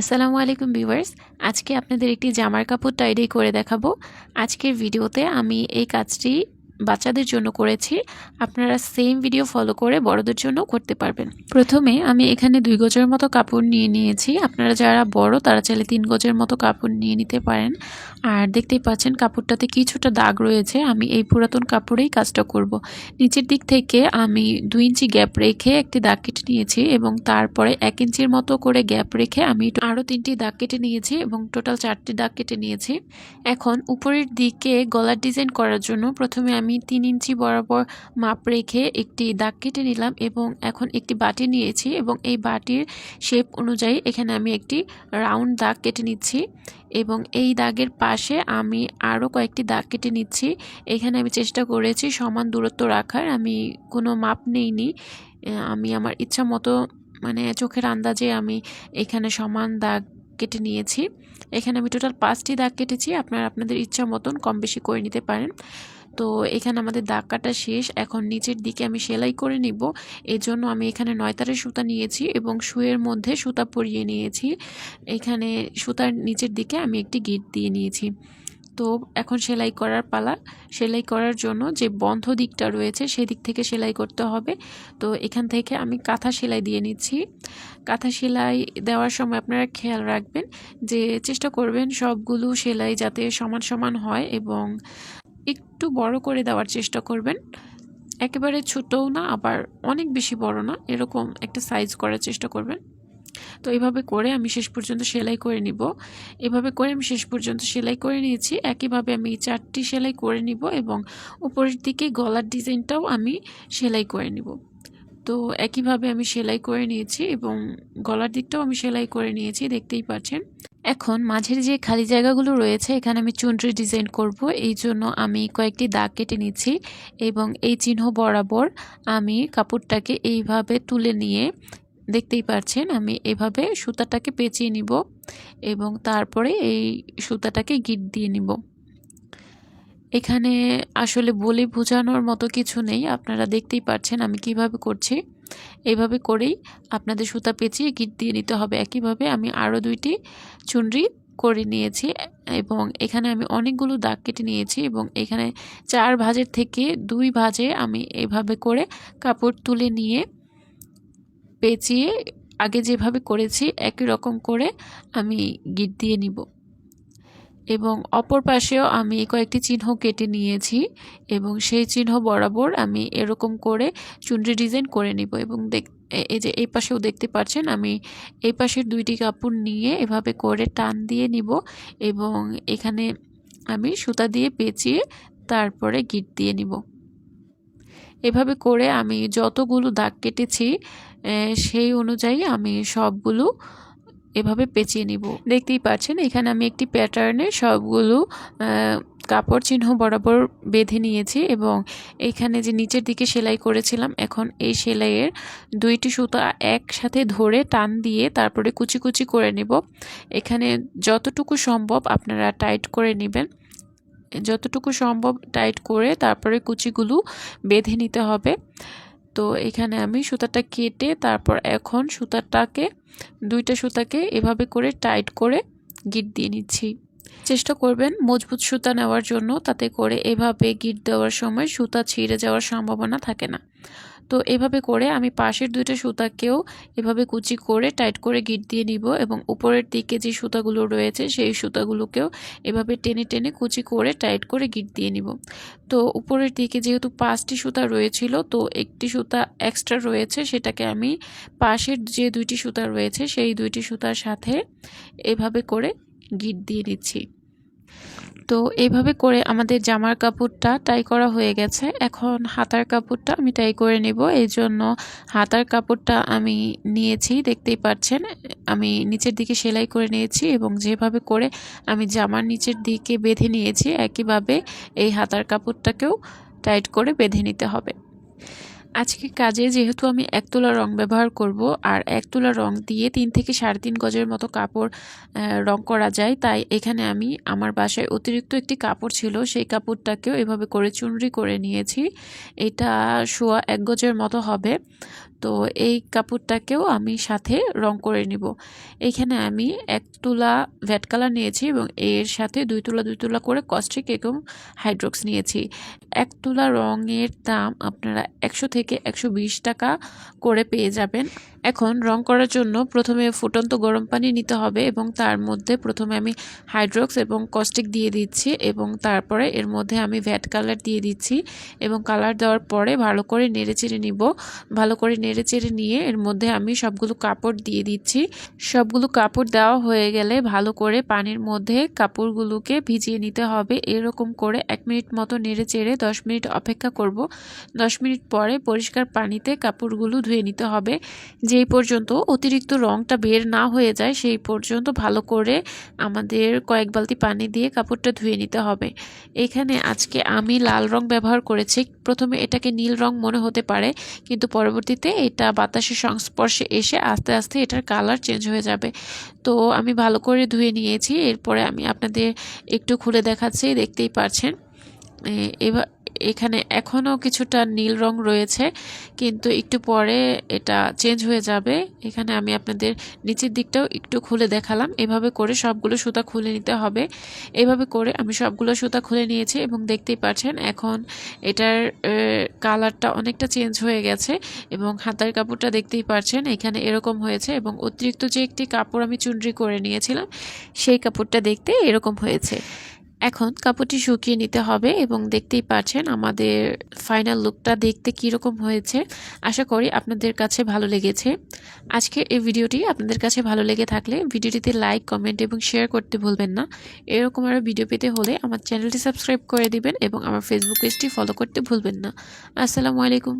আসসালামু আলাইকুম ভিউয়ার্স। আজকে আপনাদের একটি জামার কাপড় টাই করে দেখাবো। আজকের ভিডিওতে আমি এই কাজটি বাচ্চাদের জন্য করেছি। আপনারা সেম ভিডিও ফলো করে বড়দের জন্য করতে পারবেন। প্রথমে আমি এখানে 2 গজের মতো কাপড় নিয়ে নিয়েছি। আপনারা যারা বড় তারা চাইলে 3 গজের মতো কাপড় নিয়ে নিতে পারেন। আর দেখতেই পাচ্ছেন কাপড়টাতে কিছুটা দাগ রয়েছে। আমি এই পুরাতন কাপড়েই কাজটা করব। নিচের দিক থেকে আমি 2 ইঞ্চি গ্যাপ রেখে একটি দাগ কেটে নিয়েছি এবং তারপরে 1 ইঞ্চির মতো করে গ্যাপ রেখে আমি আরও 3টি দাগ কেটে নিয়েছি এবং টোটাল 4টি দাগ কেটে নিয়েছি। এখন উপরের দিকে গলার ডিজাইন করার জন্য প্রথমে আমি 3 ইঞ্চি বরাবর মাপ রেখে একটি দাগ কেটে নিলাম এবং এখন একটি বাটি নিয়েছি এবং এই বাটির শেপ অনুযায়ী এখানে আমি একটি রাউন্ড দাগ কেটে নিচ্ছি এবং এই দাগের পাশে আমি আরও কয়েকটি দাগ কেটে নিচ্ছি। এখানে আমি চেষ্টা করেছি সমান দূরত্ব রাখার, আমি কোনো মাপ নেইনি। আমি আমার ইচ্ছা মতো মানে চোখের আন্দাজে আমি এখানে সমান দাগ কেটে নিয়েছি। এখানে আমি টোটাল 5টি দাগ কেটেছি। আপনারা আপনাদের ইচ্ছা মতন কম বেশি করে নিতে পারেন। তো এখানে আমাদের দাগ কাটা শেষ। এখন নিচের দিকে আমি সেলাই করে নিব। এজন্য আমি এখানে 9 তারের সুতা নিয়েছি এবং সুইয়ের মধ্যে সুতা পরিয়ে নিয়েছি। এখানে সুতার নিচের দিকে আমি একটি গিঁট দিয়ে নিয়েছি। তো এখন সেলাই করার পালা। সেলাই করার জন্য যে বন্ধ দিকটা রয়েছে সেদিক থেকে সেলাই করতে হবে। তো এখান থেকে আমি কাঁথা সেলাই দিয়ে নিচ্ছি। কাঁথা সেলাই দেওয়ার সময় আপনারা খেয়াল রাখবেন যে চেষ্টা করবেন সবগুলো সেলাই যাতে সমান সমান হয় এবং একটু বড় করে দেওয়ার চেষ্টা করবেন। একেবারে ছোটও না আবার অনেক বেশি বড় না, এরকম একটা সাইজ করার চেষ্টা করবেন। তো এইভাবে করে আমি শেষ পর্যন্ত সেলাই করে নিব। এভাবে করে আমি শেষ পর্যন্ত সেলাই করে নিয়েছি। একইভাবে আমি 4টি সেলাই করে নিব এবং উপরের দিকে গলার ডিজাইনটাও আমি সেলাই করে নিব। তো একইভাবে আমি সেলাই করে নিয়েছি এবং গলার দিকটাও আমি সেলাই করে নিয়েছি, দেখতেই পাচ্ছেন। এখন মাঝের যে খালি জায়গাগুলো রয়েছে এখানে আমি চুনরি ডিজাইন করব। এই জন্য আমি কয়েকটি দাগ কেটে নিচ্ছি এবং এই চিহ্ন বরাবর আমি কাপড়টাকে এইভাবে তুলে নিয়ে, দেখতেই পাচ্ছেন, আমি এভাবে সুতাটাকে পেঁচিয়ে নিব এবং তারপরে এই সুতাটাকে গিঁট দিয়ে নিব। এখানে আসলে বলে বোঝানোর মতো কিছু নেই, আপনারা দেখতেই পাচ্ছেন আমি কিভাবে করছি। এইভাবে করেই আপনাদের সুতা পেঁচিয়ে গিঁট দিয়ে নিতে হবে। একইভাবে আমি আরও 2টি চুনরি করে নিয়েছি এবং এখানে আমি অনেকগুলো দাগ কেটে নিয়েছি এবং এখানে 4 ভাঁজের থেকে 2 ভাঁজে আমি এভাবে করে কাপড় তুলে নিয়ে পেঁচিয়ে আগে যেভাবে করেছি একই রকম করে আমি গিঁট দিয়ে নিব এবং অপর পাশেও আমি কয়েকটি চিহ্ন কেটে নিয়েছি এবং সেই চিহ্ন বরাবর আমি এরকম করে চুনরি ডিজাইন করে নিব এবং এই যে এই পাশেও দেখতে পাচ্ছেন আমি এই পাশের 2টি কাপড় নিয়ে এভাবে করে টান দিয়ে নিব এবং এখানে আমি সুতা দিয়ে পেঁচিয়ে তারপরে গিঁট দিয়ে নিব। এভাবে করে আমি যতগুলো দাগ কেটেছি সেই অনুযায়ী আমি সবগুলো এভাবে পেঁচিয়ে নিব। দেখতেই পাচ্ছেন এখানে আমি একটি প্যাটার্নে সবগুলো কাপড় চিহ্ন বরাবর বেঁধে নিয়েছি এবং এইখানে যে নিচের দিকে সেলাই করেছিলাম এখন এই সেলাইয়ের 2টি সুতা একসাথে ধরে টান দিয়ে তারপরে কুচি কুচি করে নেব। এখানে যতটুকু সম্ভব আপনারা টাইট করে নেবেন, যতটুকু সম্ভব টাইট করে তারপরে কুচিগুলো বেঁধে নিতে হবে। তো এখানে আমি সুতাটা কেটে তারপর এখন সুতাটাকে 2টা সুতাকে এভাবে করে টাইট করে গিঁট দিয়ে নিচ্ছি। চেষ্টা করবেন মজবুত সুতা নেওয়ার জন্য, তাতে করে এভাবে গিঁট দেওয়ার সময় সুতা ছিঁড়ে যাওয়ার সম্ভাবনা থাকে না। তো এভাবে করে আমি পাশের 2টা সুতাকেও এভাবে কুচি করে টাইট করে গিঁট দিয়ে নিব এবং উপরের দিকে যে সুতাগুলো রয়েছে সেই সুতাগুলোকেও এভাবে টেনে টেনে কুচি করে টাইট করে গিঁট দিয়ে নিব। তো উপরের দিকে যেহেতু 5টি সুতা রয়েছিল তো একটি সুতা এক্সট্রা রয়েছে, সেটাকে আমি পাশের যে 2টি সুতা রয়েছে সেই 2টি সুতার সাথে এভাবে করে গিঁট দিয়ে দিচ্ছি। তো এইভাবে করে আমাদের জামার কাপড়টা টাই করা হয়ে গেছে। এখন হাতার কাপড়টা আমি টাই করে নেব। এই জন্য হাতার কাপড়টা আমি নিয়েছি, দেখতেই পাচ্ছেন আমি নিচের দিকে সেলাই করে নিয়েছি এবং যেভাবে করে আমি জামার নিচের দিকে বেঁধে নিয়েছি একইভাবে এই হাতার কাপড়টাকেও টাইট করে বেঁধে নিতে হবে। আজকে কাজে যেহেতু আমি 1 তোলা রং ব্যবহার করব আর 1 তোলা রং দিয়ে 3 থেকে 3.5 গজের মতো কাপড় রং করা যায়, তাই এখানে আমি আমার বাসায় অতিরিক্ত একটি কাপড় ছিল সেই কাপড়টাকেও এভাবে করে চুনরি করে নিয়েছি। এটা সোয়া 1 গজের মতো হবে। তো এই কাপড়টাকেও আমি সাথে রং করে নিব। এইখানে আমি 1 তুলা ভ্যাট কালার নিয়েছি এবং এর সাথে 2 তুলা করে কস্টিক এবং হাইড্রক্স নিয়েছি। 1 তুলা রঙের দাম আপনারা 100 থেকে 120 টাকা করে পেয়ে যাবেন। এখন রং করার জন্য প্রথমে ফুটন্ত গরম পানি নিতে হবে এবং তার মধ্যে প্রথমে আমি হাইড্রক্স এবং কস্টিক দিয়ে দিচ্ছি এবং তারপরে এর মধ্যে আমি ভ্যাট কালার দিয়ে দিচ্ছি এবং কালার দেওয়ার পরে ভালো করে নেড়েচেড়ে নিব। ভালো করে নেড়েচেড়ে নিয়ে এর মধ্যে আমি সবগুলো কাপড় দিয়ে দিচ্ছি। সবগুলো কাপড় দেওয়া হয়ে গেলে ভালো করে পানির মধ্যে কাপড়গুলোকে ভিজিয়ে নিতে হবে। এরকম করে 1 মিনিট মতো নেড়েচেড়ে 10 মিনিট অপেক্ষা করব। 10 মিনিট পরে পরিষ্কার পানিতে কাপড়গুলো ধুয়ে নিতে হবে। যেই পর্যন্ত অতিরিক্ত রংটা বের না হয়ে যায় সেই পর্যন্ত ভালো করে আমাদের কয়েক বালতি পানি দিয়ে কাপড়টা ধুয়ে নিতে হবে। এখানে আজকে আমি লাল রং ব্যবহার করেছি। প্রথমে এটাকে নীল রং মনে হতে পারে, কিন্তু পরবর্তীতে এটা বাতাসের সংস্পর্শে এসে আস্তে আস্তে এটার কালার চেঞ্জ হয়ে যাবে। তো আমি ভালো করে ধুয়ে নিয়েছি। এরপরে আমি আপনাদের একটু খুলে দেখাচ্ছি, দেখতেই পাচ্ছেন। এবার এখানে এখনও কিছুটা নীল রং রয়েছে, কিন্তু একটু পরে এটা চেঞ্জ হয়ে যাবে। এখানে আমি আপনাদের নিচের দিকটাও একটু খুলে দেখালাম। এভাবে করে সবগুলো সুতা খুলে নিতে হবে। এভাবে করে আমি সবগুলো সুতা খুলে নিয়েছি এবং দেখতেই পাচ্ছেন এখন এটার কালারটা অনেকটা চেঞ্জ হয়ে গেছে এবং হাতার কাপড়টা দেখতেই পাচ্ছেন এখানে এরকম হয়েছে এবং অতিরিক্ত যে একটি কাপড় আমি চুনরি করে নিয়েছিলাম সেই কাপড়টা দেখতে এরকম হয়েছে। এখন কাপড়টি শুকিয়ে নিতে হবে এবং দেখতেই পাচ্ছেন আমাদের ফাইনাল লুকটা দেখতে কীরকম হয়েছে। আশা করি আপনাদের কাছে ভালো লেগেছে। আজকের এই ভিডিওটি আপনাদের কাছে ভালো লেগে থাকলে ভিডিওটিতে লাইক, কমেন্ট এবং শেয়ার করতে ভুলবেন না। এরকম আরও ভিডিও পেতে হলে আমার চ্যানেলটি সাবস্ক্রাইব করে দিবেন এবং আমার ফেসবুক পেজটি ফলো করতে ভুলবেন না। আসসালামু আলাইকুম।